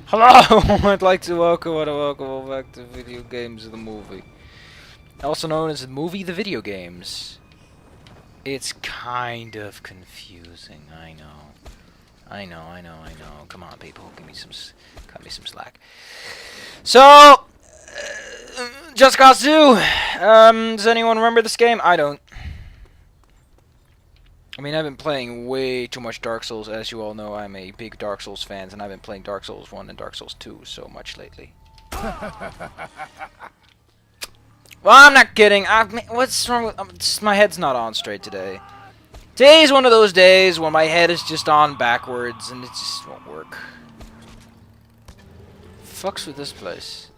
Hello! I'd like to welcome back to Video Games the Movie. Also known as the movie The Video Games. It's kind of confusing, I know. I know. Come on, people, cut me some slack. So, Just Cause 2! Does anyone remember this game? I don't. I mean, I've been playing way too much Dark Souls. As you all know, I'm a big Dark Souls fan, and I've been playing Dark Souls 1 and Dark Souls 2 so much lately. Well, I'm not kidding. What's wrong with... my head's not on straight today. Today's one of those days when my head is just on backwards, and it just won't work. Fucks with this place.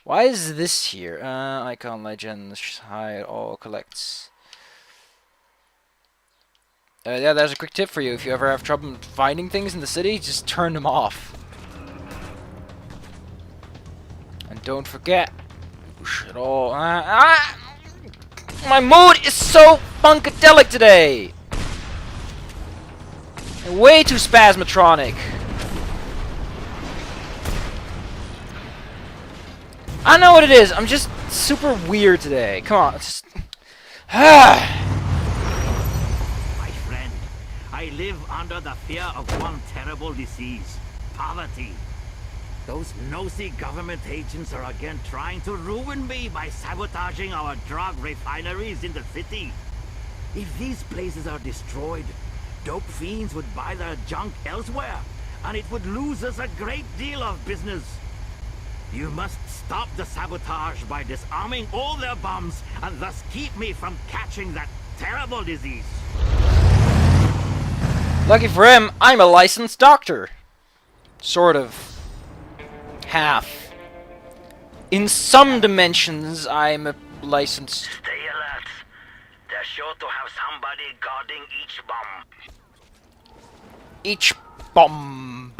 Why is this here? Icon Legends, hide all collects. Yeah, there's a quick tip for you. If you ever have trouble finding things in the city, just turn them off. And don't forget, you should all... my mood is so funkadelic today! And way too spasmatronic. I know what it is. I'm just super weird today. Come on. Just... I live under the fear of one terrible disease, poverty. Those nosy government agents are again trying to ruin me by sabotaging our drug refineries in the city. If these places are destroyed, dope fiends would buy their junk elsewhere, and it would lose us a great deal of business. You must stop the sabotage by disarming all their bombs, and thus keep me from catching that terrible disease. Lucky for him, I'm a licensed doctor. Sort of. Half. In some dimensions, I'm a licensed... Stay alert. They're sure to have somebody guarding each bomb. Each bomb.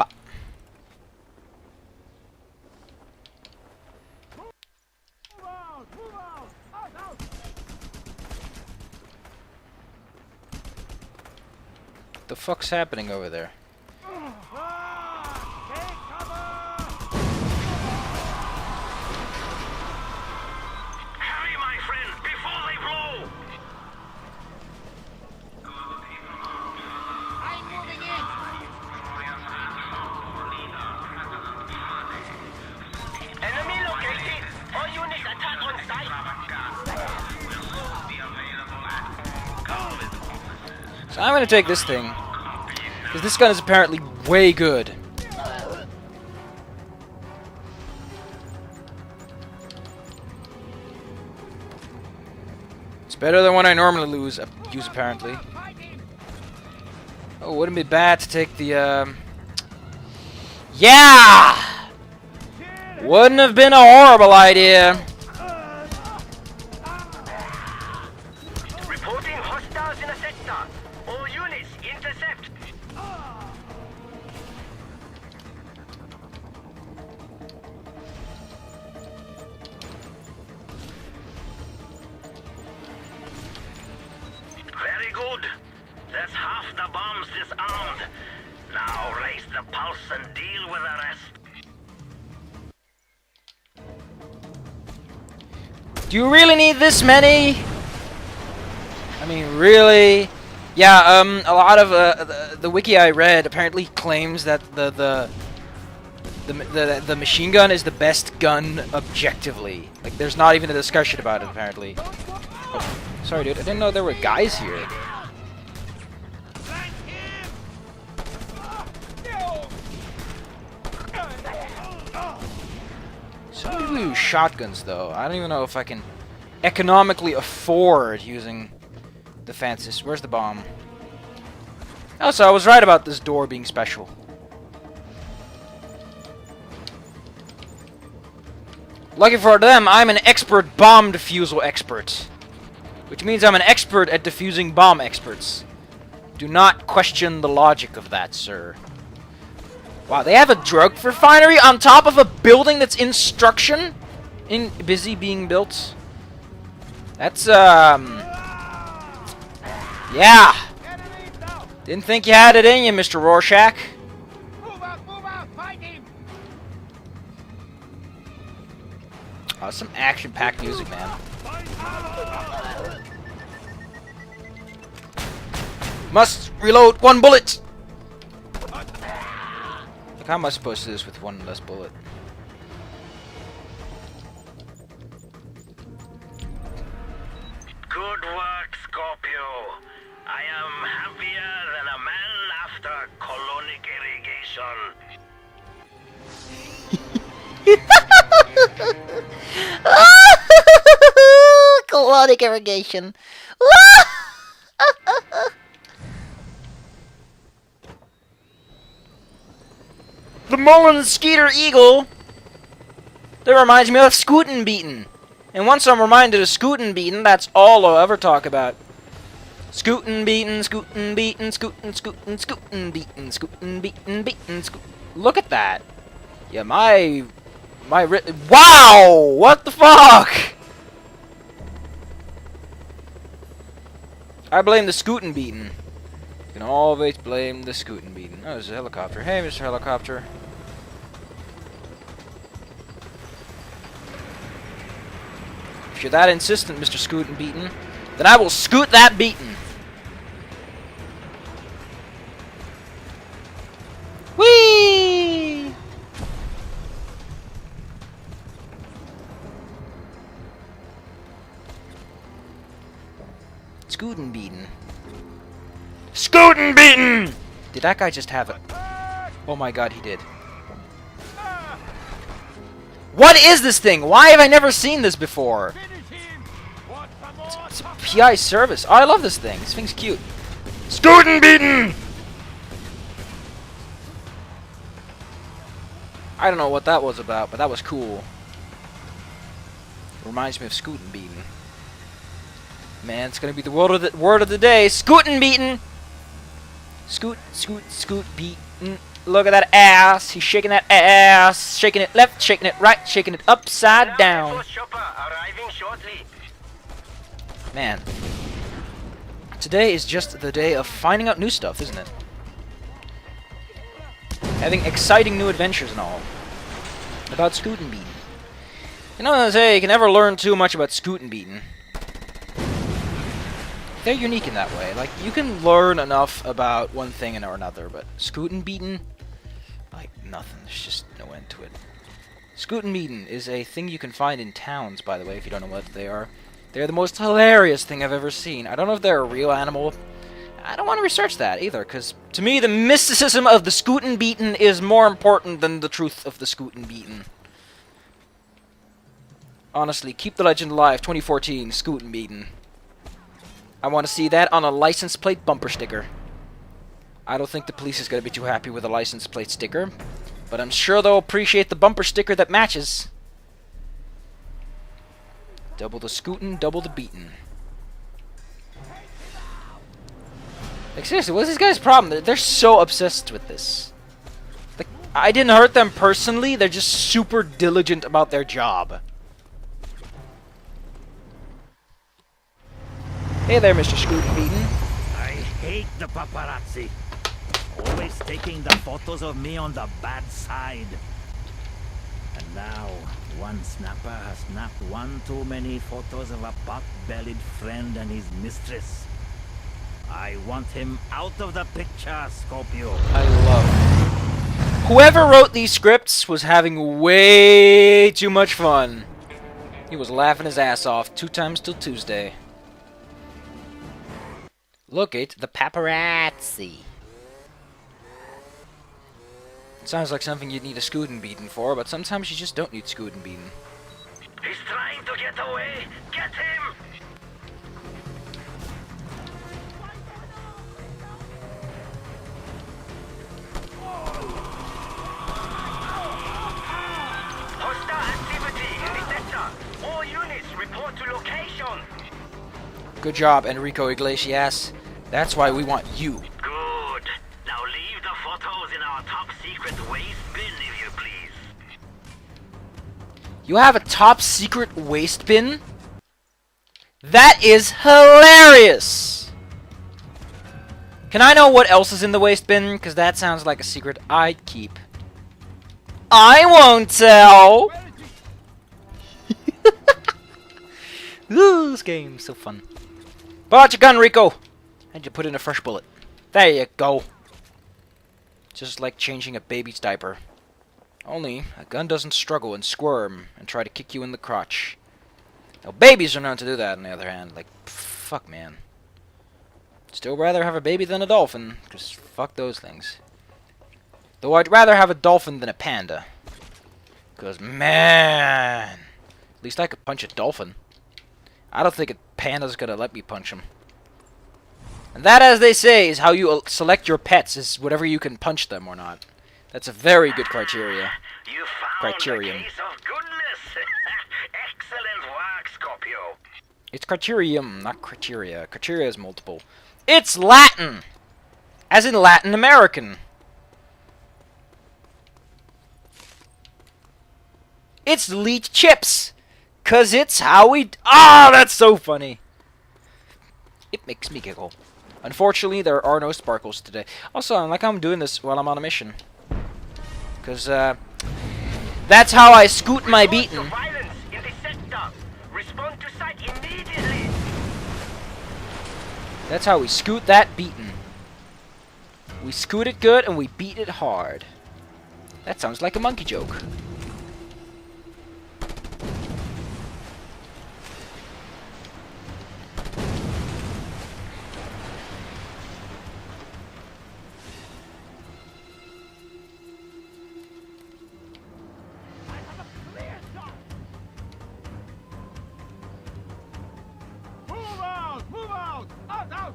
What the fuck's happening over there? Hurry, my friend, before they blow! I'm moving in! Enemy located! All units attack on site! So I'm gonna take this thing. Because this gun is apparently way good. It's better than what I normally use apparently. Oh, wouldn't be bad to take the, yeah! Wouldn't have been a horrible idea. Reporting hostiles in a sector. All units intercept. Very good. That's half the bombs disarmed. Now raise the pulse and deal with the rest. Do you really need this many? I mean, really? Yeah, a lot of the wiki I read apparently claims that the machine gun is the best gun objectively. Like, there's not even a discussion about it apparently. Oh, sorry, dude. I didn't know there were guys here. Some people use shotguns, though. I don't even know if I can economically afford using the fanciest. Where's the bomb? Oh, so I was right about this door being special. Lucky for them, I'm an expert bomb defusal expert. Which means I'm an expert at defusing bomb experts. Do not question the logic of that, sir. Wow, they have a drug refinery on top of a building that's busy being built. That's, yeah. Didn't think you had it in you, Mr. Rorschach. Move out, fight him! Oh, some action-packed music, man. Must reload 1 bullet! Like, how am I supposed to do this with 1 less bullet? Good work, Scorpio. I am happier than a man after colonic irrigation. Colonic irrigation. The Mullen Skeeter Eagle! That reminds me of Scootin' Beatin'. And once I'm reminded of Scootin' Beatin', that's all I'll ever talk about. Scootin' Beatin', Scootin' Beatin', Scootin', Scootin', Scootin' Beatin', Scootin' Beatin', Beatin', Look at that! Yeah, wow! What the fuck? I blame the Scootin' Beatin'. You can always blame the Scootin' Beatin'. Oh, there's a helicopter. Hey, Mr. Helicopter. If you're that insistent, Mr. Scootin' Beatin', then I will scoot that beatin'. Whee! Scootin' Beatin'. Scootin' Beatin'! Did that guy just have it? Oh my god, he did. What is this thing? Why have I never seen this before? It's a PI service. Oh, I love this thing. This thing's cute. Scootin' Beatin'! I don't know what that was about, but that was cool. Reminds me of Scootin' Beatin'. Man, it's gonna be the word of the day. Scootin' Beatin'! Scoot, scoot, scoot, beatin'. Look at that ass. He's shaking that ass. Shaking it left, shaking it right, shaking it upside down. Man. Today is just the day of finding out new stuff, isn't it? Having exciting new adventures and all. About Scootin' Beatin'. You know what I say, you can never learn too much about Scootin' Beatin'. They're unique in that way. Like, you can learn enough about one thing or another, but Scootin' Beatin', like, nothing. There's just no end to it. Scootin' Beatin' is a thing you can find in towns, by the way, if you don't know what they are. They're the most hilarious thing I've ever seen. I don't know if they're a real animal. I don't want to research that, either, because to me, the mysticism of the Scootin' Beatin' is more important than the truth of the Scootin' Beatin'. Honestly, keep the legend alive, 2014, Scootin' Beatin'. I want to see that on a license plate bumper sticker. I don't think the police is going to be too happy with a license plate sticker, but I'm sure they'll appreciate the bumper sticker that matches. Double the scootin', double the beatin'. Like, seriously, what's this guy's problem? They're so obsessed with this. Like, I didn't hurt them personally, they're just super diligent about their job. Hey there, Mr. Scootin' Beatin'. I hate the paparazzi. Always taking the photos of me on the bad side. And now, one snapper has snapped one too many photos of a pot-bellied friend and his mistress. I want him out of the picture, Scorpio. I love it. Whoever wrote these scripts was having way too much fun. He was laughing his ass off 2 times till Tuesday. Look at the paparazzi. It sounds like something you'd need a Scootin' Beatin' for, but sometimes you just don't need Scootin' Beatin'. He's trying to get away! Get him! Hostile activity in the sector! All units report to location! Good job, Enrico Iglesias. That's why we want you. Good. Now leave the photos in our top secret waste bin, if you please. You have a top secret waste bin? That is hilarious! Can I know what else is in the waste bin? Because that sounds like a secret I'd keep. I won't tell! Ooh, this game's so fun. Pull out your gun, Rico! And you put in a fresh bullet. There you go. Just like changing a baby's diaper. Only, a gun doesn't struggle and squirm and try to kick you in the crotch. Now, babies are known to do that, on the other hand. Like, fuck, man. Still rather have a baby than a dolphin, because fuck those things. Though I'd rather have a dolphin than a panda. Because, man, at least I could punch a dolphin. I don't think a panda's gonna let me punch him. And that, as they say, is how you select your pets, is whatever you can punch them or not. That's a very good criteria. You found Criterion. a case of goodness. Excellent work, Scorpio. It's criterium, not criteria. Criteria is multiple. It's Latin! As in Latin American. It's Leech Chips! 'Cause it's how we... Ah, that's so funny! It makes me giggle. Unfortunately, there are no sparkles today. Also, I like how I'm doing this while I'm on a mission. 'Cause, that's how I scoot my beaten. Violence in the sector. Respond to site immediately. That's how we scoot that beaten. We scoot it good and we beat it hard. That sounds like a monkey joke. Move out! Out!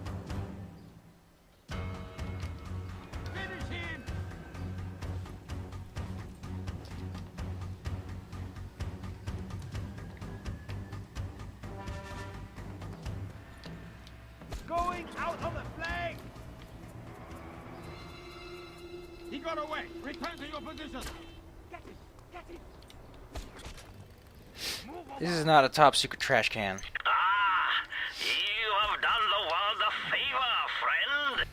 Finish him! Going out on the flank! He got away! Return to your position! Get it! Get it! This is not a top secret trash can. Ah, you have done the world a favor, friend.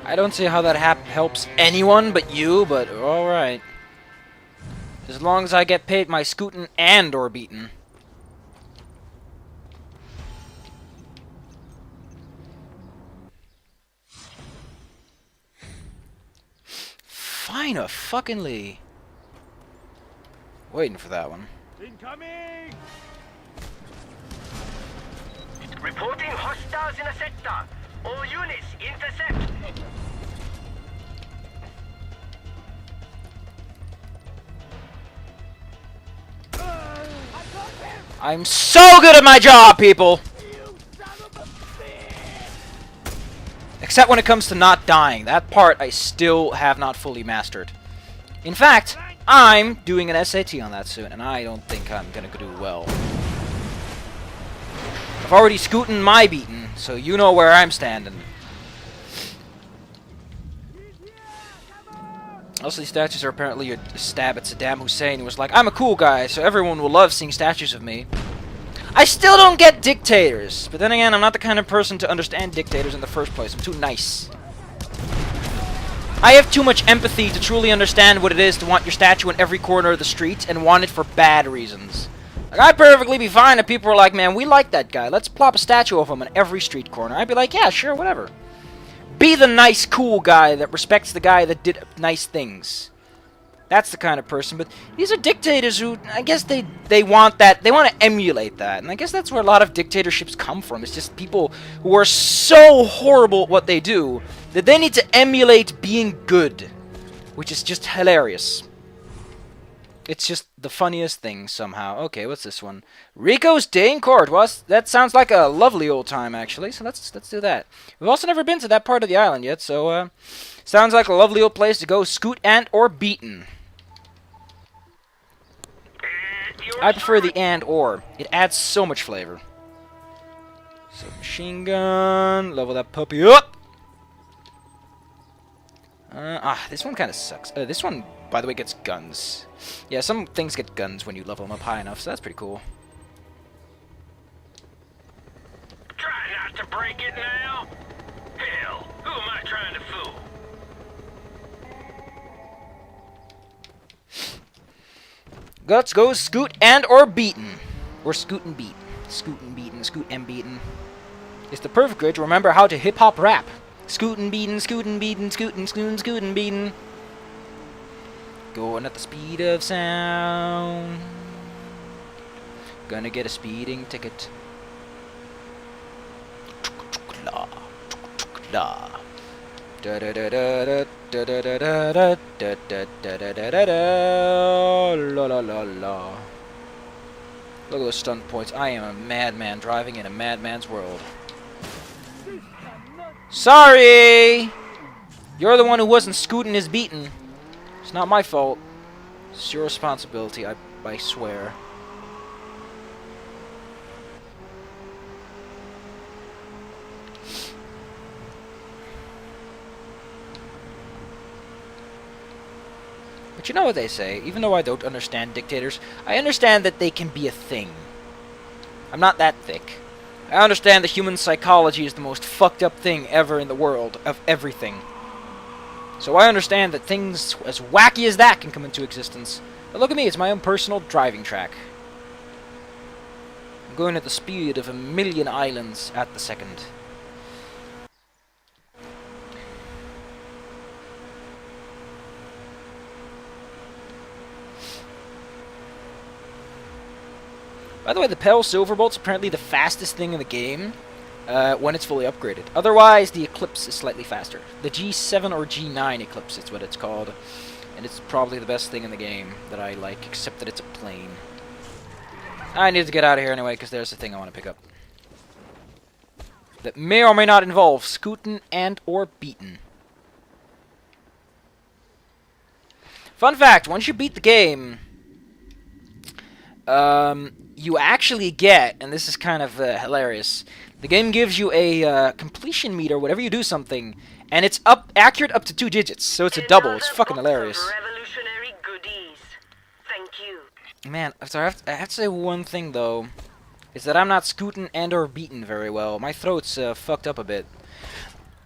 I don't see how that helps anyone but you, but alright. As long as I get paid my scootin' and or beaten. Fine, fuckingly. Waiting for that one. Incoming! Reporting hostiles in the sector. All units intercept. I'm so good at my job, people! Except when it comes to not dying. That part I still have not fully mastered. In fact, I'm doing an SAT on that soon, and I don't think I'm gonna do well. I've already scootin' my beaten, so you know where I'm standing. Also, these statues are apparently a stab at Saddam Hussein, who was like, I'm a cool guy, so everyone will love seeing statues of me. I still don't get dictators, but then again, I'm not the kind of person to understand dictators in the first place. I'm too nice. I have too much empathy to truly understand what it is to want your statue in every corner of the street and want it for bad reasons. Like, I'd perfectly be fine if people were like, man, we like that guy. Let's plop a statue of him in every street corner. I'd be like, yeah, sure, whatever. Be the nice, cool guy that respects the guy that did nice things. That's the kind of person. But these are dictators who, I guess they want that. They want to emulate that. And I guess that's where a lot of dictatorships come from. It's just people who are so horrible at what they do that they need to emulate being good. Which is just hilarious. It's just the funniest thing somehow. Okay, what's this one? Rico's Day in Court. Well, that sounds like a lovely old time, actually. So let's do that. We've also never been to that part of the island yet, so sounds like a lovely old place to go scoot and or beaten. I prefer the and or. It adds so much flavor. So machine gun, level that puppy up. This one kind of sucks. This one, by the way, gets guns. Yeah, some things get guns when you level them up high enough, so that's pretty cool. Try not to break it now. Hell, who am I trying to fool? Let's go scoot and or beaten. Or scoot and beat. Scoot and beaten, scoot and beaten. It's the perfect way to remember how to hip-hop rap. Scootin' beatin', scootin' beatin', scootin', scootin', scootin' beatin'. Going at the speed of sound. Gonna get a speeding ticket. La, la. Da da da da da da da da da da da da da da da la la la la. Look at those stunt points. I am a madman driving in a madman's world. Sorry! You're the one who wasn't scooting his beaten. It's not my fault. It's your responsibility, I swear. But you know what they say, even though I don't understand dictators, I understand that they can be a thing. I'm not that thick. I understand that human psychology is the most fucked up thing ever in the world, of everything. So I understand that things as wacky as that can come into existence. But look at me, it's my own personal driving track. I'm going at the speed of 1,000,000 islands at the second. By the way, the Pale Silverbolt's apparently the fastest thing in the game when it's fully upgraded. Otherwise, the Eclipse is slightly faster. The G7 or G9 Eclipse is what it's called. And it's probably the best thing in the game that I like, except that it's a plane. I need to get out of here anyway, because there's the thing I want to pick up. That may or may not involve scootin' and or beaten. Fun fact, once you beat the game, you actually get, and this is kind of hilarious, the game gives you a completion meter whenever you do something, and it's accurate up to 2 digits, so it's a double. It's fucking hilarious. Revolutionary goodies. Thank you. Man, so I have to say one thing though, is that I'm not scooting and or beaten very well. My throat's fucked up a bit.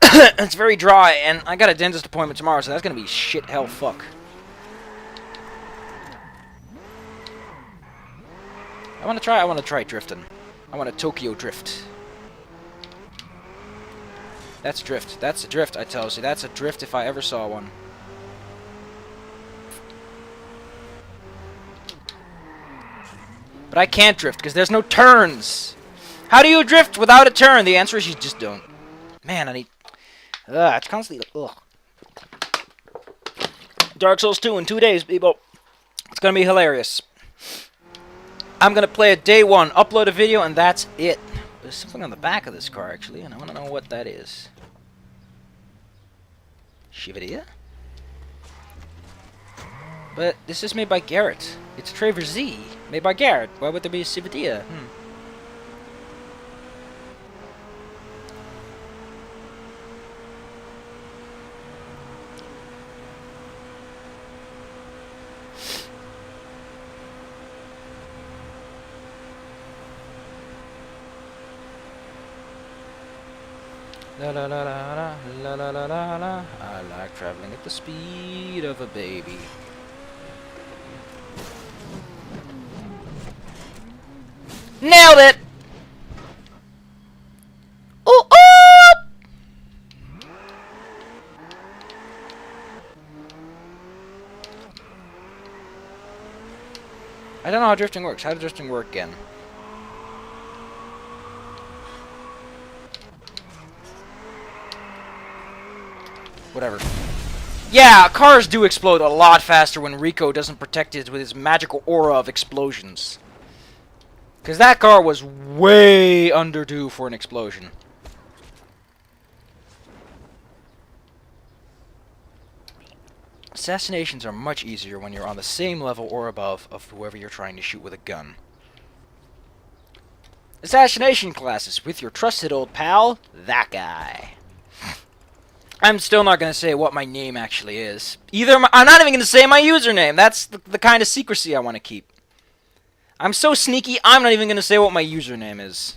It's very dry, and I got a dentist appointment tomorrow, so that's gonna be shit hell fuck. I want to try drifting. I want to Tokyo drift. That's drift. That's a drift, I tell you. That's a drift if I ever saw one. But I can't drift because there's no turns. How do you drift without a turn? The answer is you just don't. Man, I need... it's constantly... Ugh. Dark Souls 2 in 2 days, people. It's gonna be hilarious. I'm gonna play it day 1, upload a video, and that's it. There's something on the back of this car, actually, and I want to know what that is. Shivadia? But this is made by Garrett. It's a Traver Z, made by Garrett. Why would there be a Shivadia? La la la la la la la la la. I like traveling at the speed of a baby. Nailed it! Ooh, ooh! I don't know how drifting works. How does drifting work again? Whatever. Yeah, cars do explode a lot faster when Rico doesn't protect it with his magical aura of explosions. Because that car was way underdue for an explosion. Assassinations are much easier when you're on the same level or above of whoever you're trying to shoot with a gun. Assassination classes with your trusted old pal, that guy. I'm still not going to say what my name actually is. I'm not even going to say my username. That's the kind of secrecy I want to keep. I'm so sneaky, I'm not even going to say what my username is.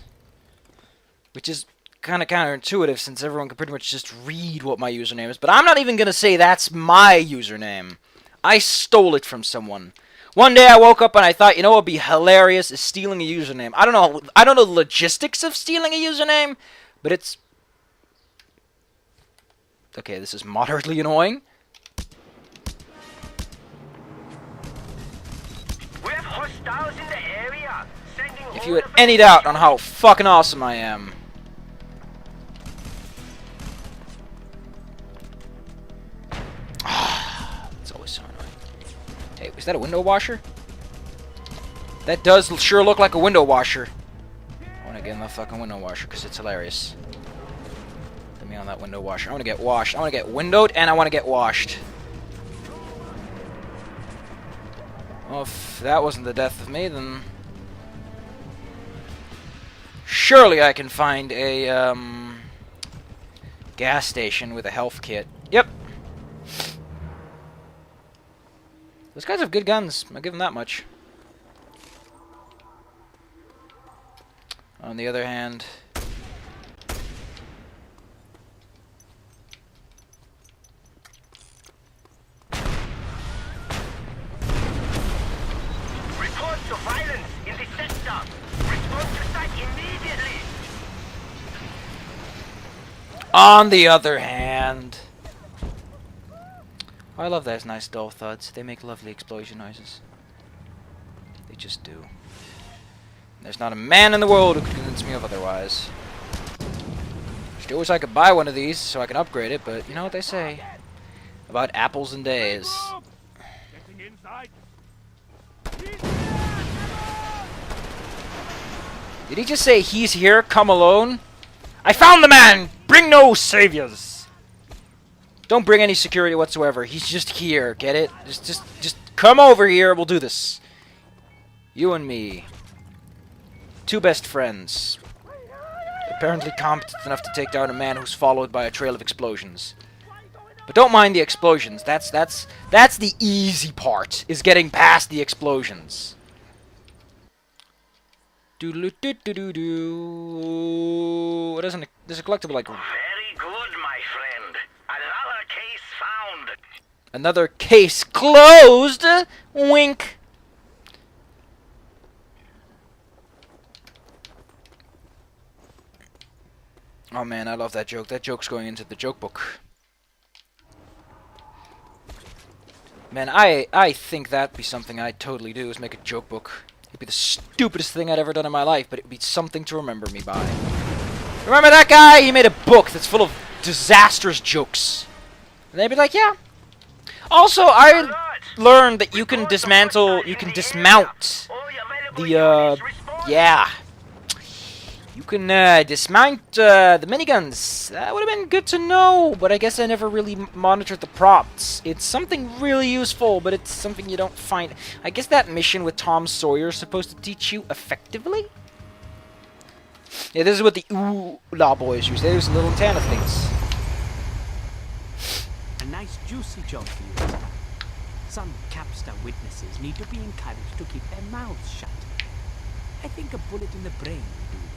Which is kind of counterintuitive since everyone can pretty much just read what my username is. But I'm not even going to say that's my username. I stole it from someone. One day I woke up and I thought, you know what would be hilarious is stealing a username. I don't know the logistics of stealing a username, but it's... Okay, this is moderately annoying. We have hostiles in the area. Sending If you had any doubt on how fucking awesome I am. It's always so annoying. Hey, is that a window washer? That does sure look like a window washer. I want to get in the fucking window washer because it's hilarious. Let me on that window washer. I want to get washed. I want to get windowed and I want to get washed. Well, if that wasn't the death of me, then... Surely I can find a, gas station with a health kit. Yep. Those guys have good guns. I'll give them that much. On the other hand... Report to violence in the sector. Respond to site immediately. On the other hand... I love those nice dull thuds. They make lovely explosion noises. They just do. There's not a man in the world who could convince me of otherwise. Still wish I could buy one of these so I can upgrade it, but you know what they say about apples and days. Getting inside. Did he just say he's here, come alone? I found the man! Bring no saviors! Don't bring any security whatsoever. He's just here, get it? Just come over here, we'll do this. You and me. Two best friends. Apparently competent enough to take down a man who's followed by a trail of explosions. But don't mind the explosions. That's the easy part, is getting past the explosions. Doodle-doo-doo-doo-doo. There's a collectible like... Very good, my friend. Another case found. Another case closed! Wink! Oh man, I love that joke. That joke's going into the joke book. Man, I think that'd be something I'd totally do, is make a joke book. It'd be the stupidest thing I'd ever done in my life, but it'd be something to remember me by. Remember that guy? He made a book that's full of disastrous jokes. And they'd be like, yeah. Also, I learned that you can dismount the, yeah. You can dismount the miniguns. That would have been good to know, but I guess I never really monitored the props. It's something really useful, but it's something you don't find. I guess that mission with Tom Sawyer is supposed to teach you effectively? Yeah, this is what the ooh-la boys use. They use little antenna things. A nice juicy job for you. Some Capster witnesses need to be encouraged to keep their mouths shut. I think a bullet in the brain will do this.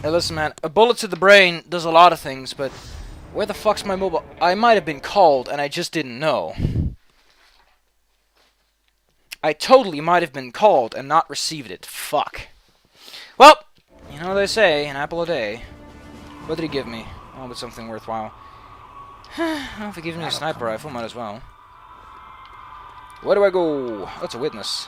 Hey, listen, man. A bullet to the brain does a lot of things, but where the fuck's my mobile? I might have been called, and I just didn't know. I totally might have been called and not received it. Fuck. Well, you know what they say, an apple a day. What did he give me? Oh, but something worthwhile. Well, if he gives me a sniper rifle, might as well. Where do I go? Oh, it's a witness.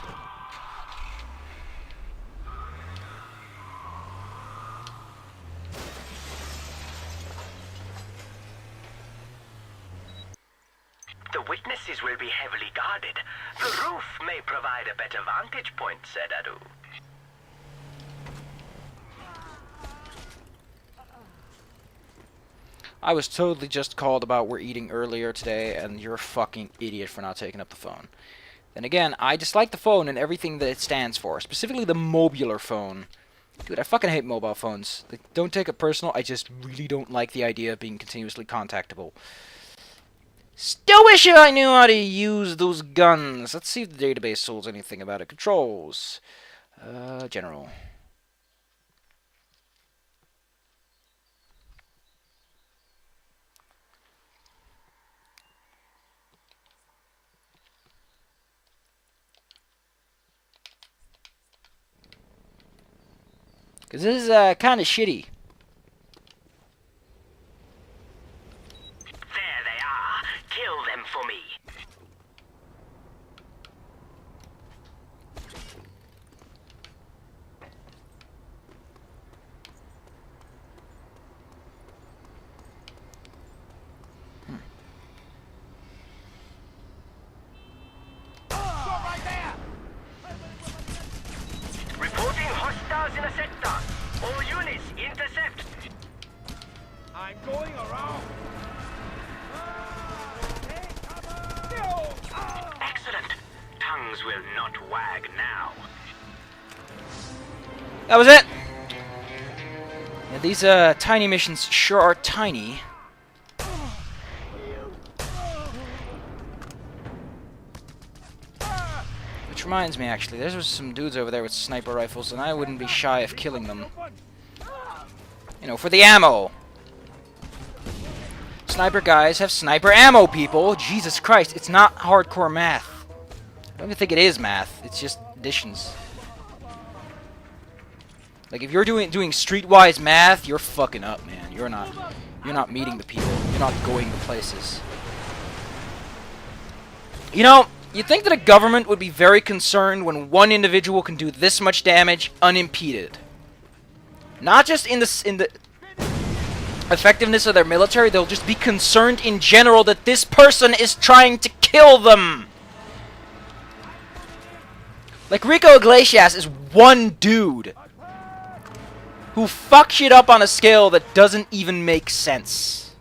The witnesses will be heavily guarded. The roof may provide a better vantage point, said Adu. I was totally just called about we're eating earlier today, and you're a fucking idiot for not taking up the phone. Then again, I dislike the phone and everything that it stands for, specifically the mobular phone. Dude, I fucking hate mobile phones. Like, don't take it personal, I just really don't like the idea of being continuously contactable. Still wish I knew how to use those guns. Let's see if the database holds anything about it. Controls. General. Because this is kind of shitty. There they are. Kill them for me. Reporting hostiles in a sector. All units, intercept. I'm going around. Excellent. Tongues will not wag now. That was it! Yeah, these tiny missions sure are tiny. Which reminds me, actually, there's some dudes over there with sniper rifles, and I wouldn't be shy of killing them. You know, for the ammo! Sniper guys have sniper ammo, people! Jesus Christ, it's not hardcore math. I don't even think it is math, it's just additions. Like, if you're doing streetwise math, you're fucking up, man. You're not meeting the people. You're not going to places. You know, you'd think that a government would be very concerned when one individual can do this much damage unimpeded. Not just in the effectiveness of their military, they'll just be concerned in general that this person is trying to kill them. Like, Rico Iglesias is one dude who fucks shit up on a scale that doesn't even make sense.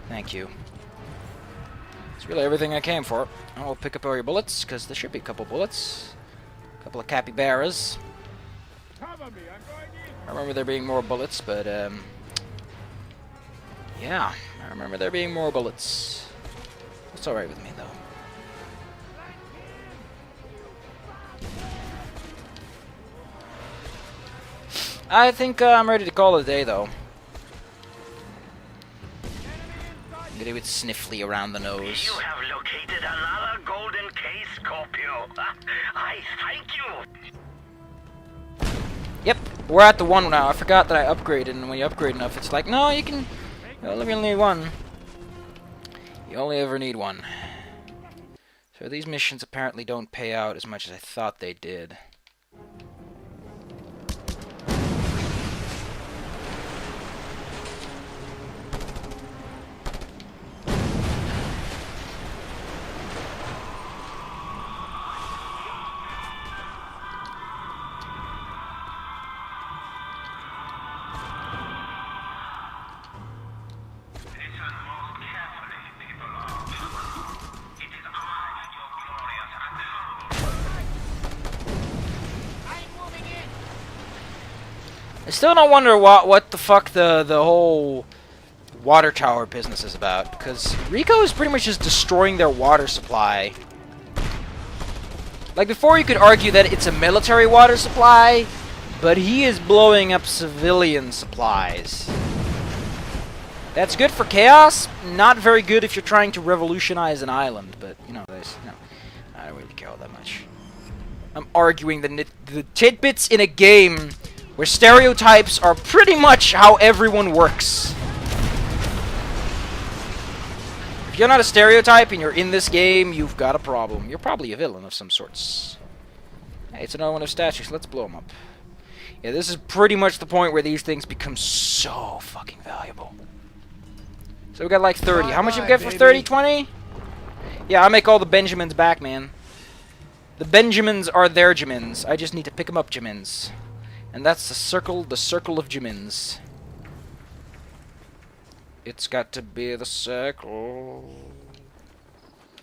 Thank you. That's really everything I came for. I'll pick up all your bullets, because there should be a couple bullets. A couple of capybaras. Cover me. I'm going in. I remember there being more bullets, but, yeah, I remember there being more bullets. It's alright with me, though. I think I'm ready to call it a day, though. I'm gonna get sniffly around the nose. You have located another golden case, Scorpio. I thank you. Yep, we're at the one now. I forgot that I upgraded, and when you upgrade enough, it's like, no, you only need one. You only ever need one. So these missions apparently don't pay out as much as I thought they did. I still don't wonder what the fuck the whole water tower business is about, because Rico is pretty much just destroying their water supply. Like, before you could argue that it's a military water supply, but he is blowing up civilian supplies. That's good for chaos, not very good if you're trying to revolutionize an island, but, you know, I don't really care all that much. I'm arguing the tidbits in a game where stereotypes are pretty much how everyone works. If you're not a stereotype and you're in this game, you've got a problem. You're probably a villain of some sorts. Hey, it's another one of statues. Let's blow them up. Yeah, this is pretty much the point where these things become so fucking valuable. So we got like 30. How much you get for 30? 20? Yeah, I'll make all the Benjamins back, man. The Benjamins are their Jimins. I just need to pick them up, Jimins. And that's the circle of Jimins. It's got to be the circle.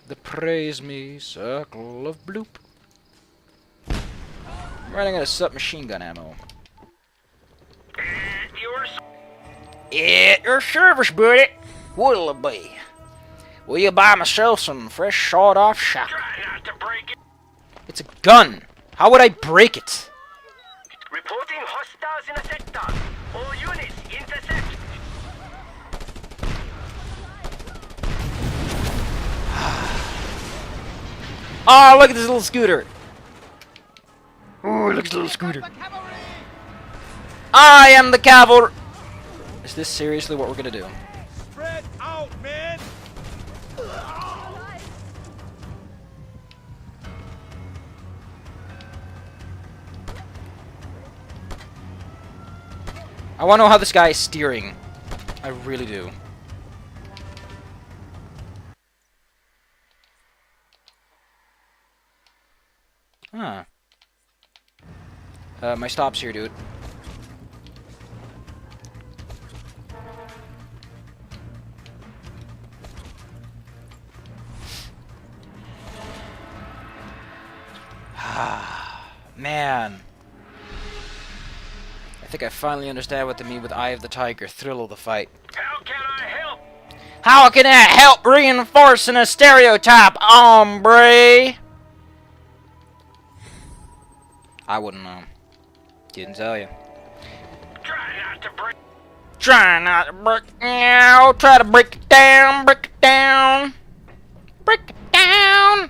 The praise me circle of bloop. I'm running out of submachine gun ammo. At your service, buddy. What'll it be? Will you buy myself some fresh sawed-off shotgun? Try not to break it. It's a gun. How would I break it? Reporting hostiles in a sector. All units, intercept. Oh, look at this little scooter. Oh, look at this little scooter. I am the cavalry. Is this seriously what we're gonna do? Spread out, man! I want to know how this guy is steering. I really do. Huh. My stop's here, dude. Man. I think I finally understand what they mean with Eye of the Tiger, thrill of the fight. How can I help? How can I help reinforcing a stereotype, hombre? I wouldn't know. Didn't tell you. Try not to break. Try not to break it down. Try to break it down. Break it down. Break it down.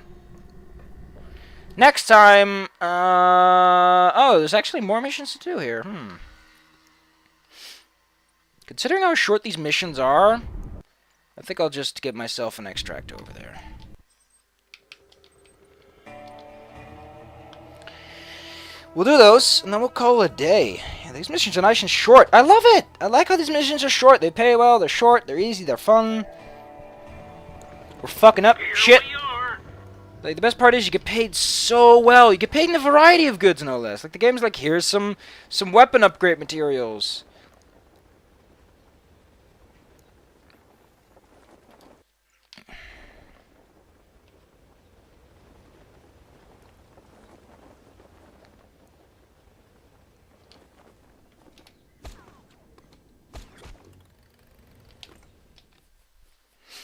Next time, oh, there's actually more missions to do here. Considering how short these missions are, I think I'll just get myself an extract over there. We'll do those, and then we'll call it a day. Yeah, these missions are nice and short. I love it! I like how these missions are short. They pay well, they're short, they're easy, they're fun. We're fucking up shit. Like, the best part is you get paid so well. You get paid in a variety of goods, no less. Like, the game's like, here's some weapon upgrade materials.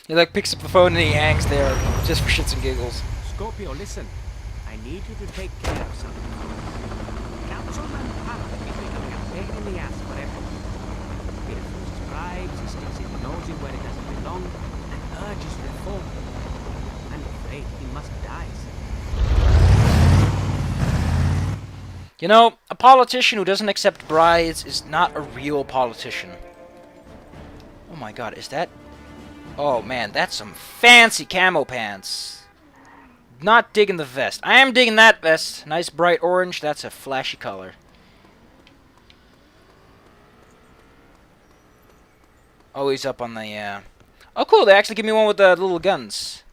He like picks up the phone and he hangs there just for shits and giggles. Scorpio, listen. I need you to take care of something. Councilman Parrot is becoming a pain in the ass for everyone. He refuses bribes, he sticks his nose in where it doesn't belong, and urges reform. I'm afraid he must die. You know, a politician who doesn't accept bribes is not a real politician. Oh my god, is that... Oh man, that's some fancy camo pants. Not digging the vest. I am digging that vest. Nice bright orange. That's a flashy color. Oh, he's up on the, Oh, cool. They actually give me one with the little guns.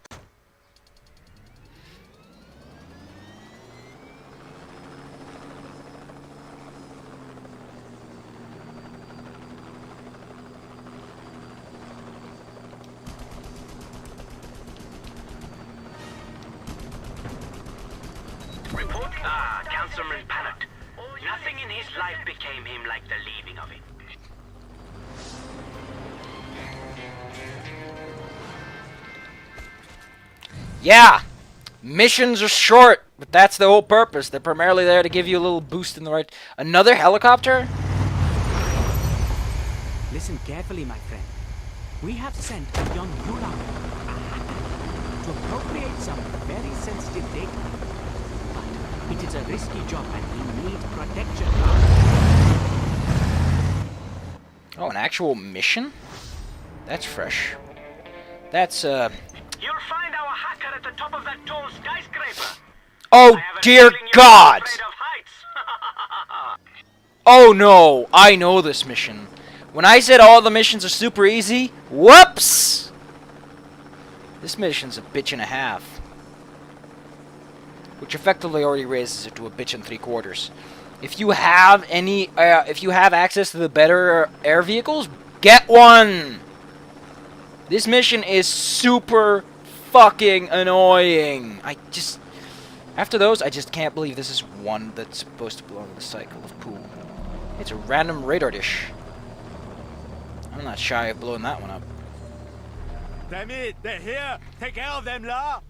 Report? Ah, Councilman Parrot. Nothing in his life became him like the leaving of it. Yeah! Missions are short, but that's the whole purpose. They're primarily there to give you a little boost in the right... Another helicopter? Listen carefully, my friend. We have sent a young Yulang to appropriate some very sensitive data. But it is a risky job and he needs protection. Oh, an actual mission? That's fresh. That's, You'll find our hacker at the top of that tall skyscraper. Oh, I have a dear feeling you're God! afraid of heights. Oh, no. I know this mission. When I said all the missions are super easy, whoops! This mission's a bitch and a half. Which effectively already raises it to a bitch and 3/4. If you have any, if you have access to the better air vehicles, get one! This mission is super fucking annoying. After those, I just can't believe this is one that's supposed to belong to the cycle of poo. It's a random radar dish. I'm not shy of blowing that one up. Damn it, they're here! Take care of them, la!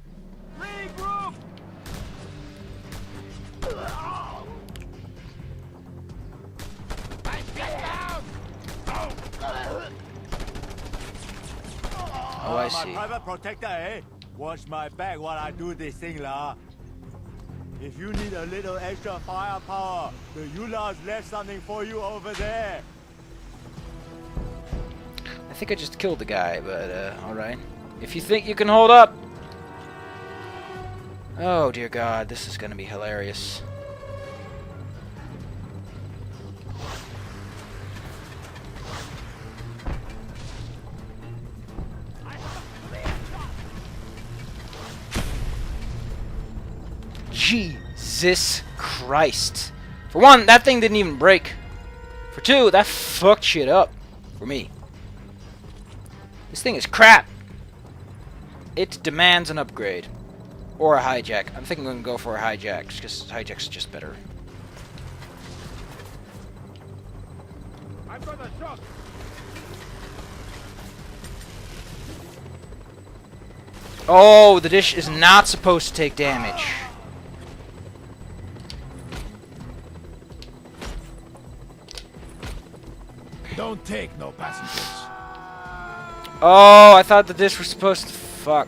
Regroup! Oh, I My see. private protector, eh? Watch my back while I do this thing, lah. If you need a little extra firepower, the Yulas left something for you over there. I think I just killed the guy, but alright. If you think you can hold up. Oh dear God, this is gonna be hilarious. Jesus Christ. For one, that thing didn't even break. For two, that fucked shit up. For me. This thing is crap. It demands an upgrade. Or a hijack. I'm thinking I'm going to go for a hijack, because hijack's just better. I've got a shot. Oh, the dish is not supposed to take damage. Don't take no passengers. Oh, I thought the dish was supposed to... Fuck.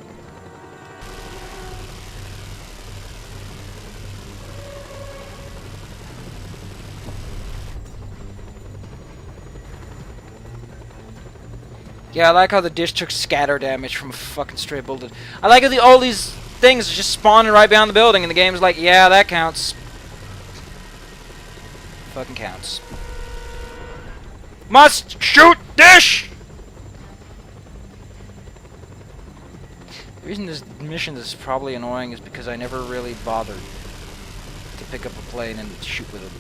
Yeah, I like how the dish took scatter damage from a fucking stray bullet. I like how all these things are just spawning right behind the building, and the game's like, yeah, that counts. Fucking counts. Must shoot dish! The reason this mission is probably annoying is because I never really bothered to pick up a plane and shoot with it.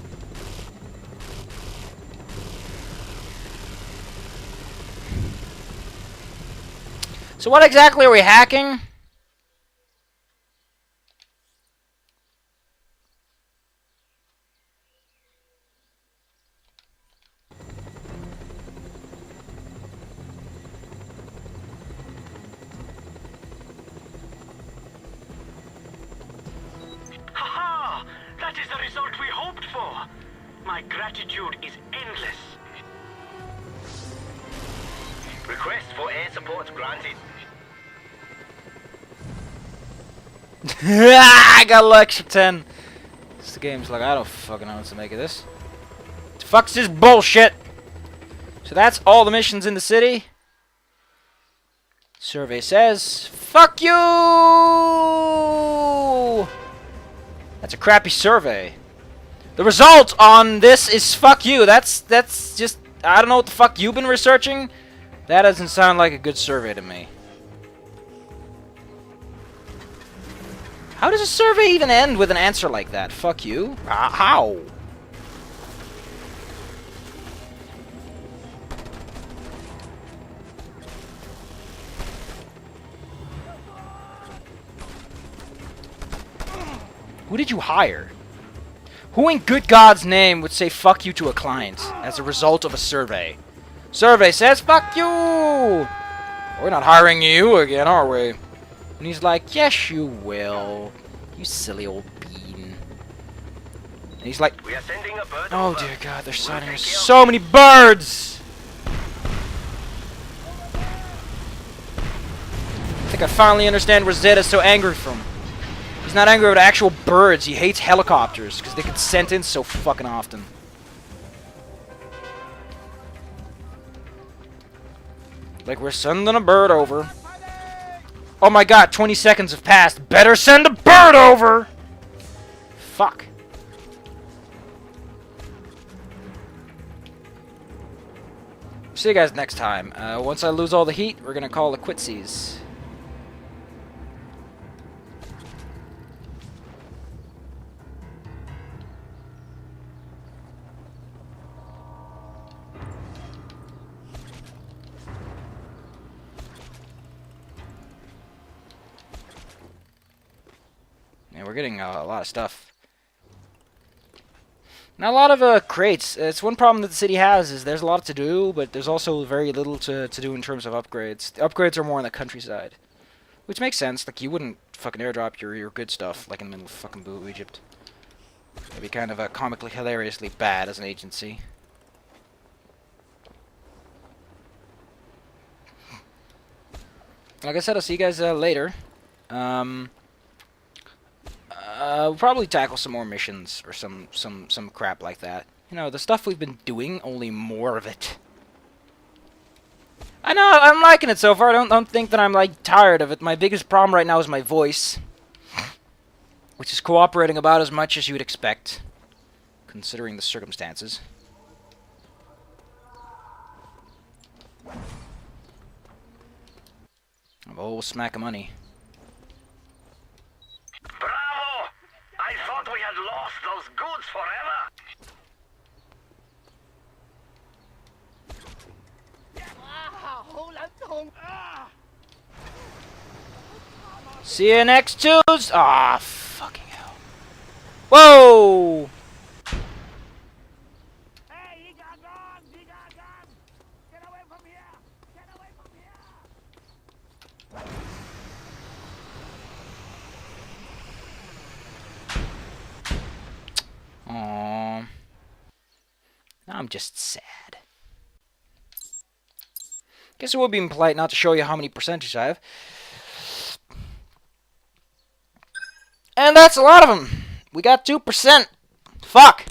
So what exactly are we hacking? Haha! That is the result we hoped for. My gratitude is endless. Request for air support granted. I got a extra 10. This game's like, I don't fucking know what to make of this. The fuck's this bullshit? So that's all the missions in the city. Survey says, fuck you! That's a crappy survey. The result on this is fuck you. That's just, I don't know what the fuck you've been researching. That doesn't sound like a good survey to me. How does a survey even end with an answer like that? Fuck you? How? Who did you hire? Who in good God's name would say fuck you to a client as a result of a survey? Survey says fuck you! We're not hiring you again, are we? And he's like, yes you will. You silly old bean. And he's like, We are sending a bird oh over. dear God, they're signing take us care of so many birds! I think I finally understand where Zed is so angry from. He's not angry with actual birds, he hates helicopters, because they get sent in so fucking often. Like, we're sending a bird over. Oh my God, 20 seconds have passed. Better send a bird over! Fuck. See you guys next time. Once I lose all the heat, we're gonna call it quitsies. Yeah, we're getting a lot of stuff. Now, a lot of crates. It's one problem that the city has is there's a lot to do, but there's also very little to do in terms of upgrades. The upgrades are more on the countryside, which makes sense. Like, you wouldn't fucking airdrop your good stuff like in the middle of fucking Boo Egypt. It'd be kind of comically hilariously bad as an agency. Like I said, I'll see you guys later. We'll probably tackle some more missions or some crap like that. You know, the stuff we've been doing, only more of it. I know, I'm liking it so far. Don't think that I'm, like, tired of it. My biggest problem right now is my voice, which is cooperating about as much as you would expect, considering the circumstances. Oh, smack of money. Bravo! I thought we had lost those goods forever. See you next Tuesday. Ah, fucking hell. Whoa! Hey, you got guns! You got guns! Get away from here! Get away from here! Aww. I'm just sad. Guess it would be impolite not to show you how many percentages I have. And that's a lot of them. We got 2%. Fuck.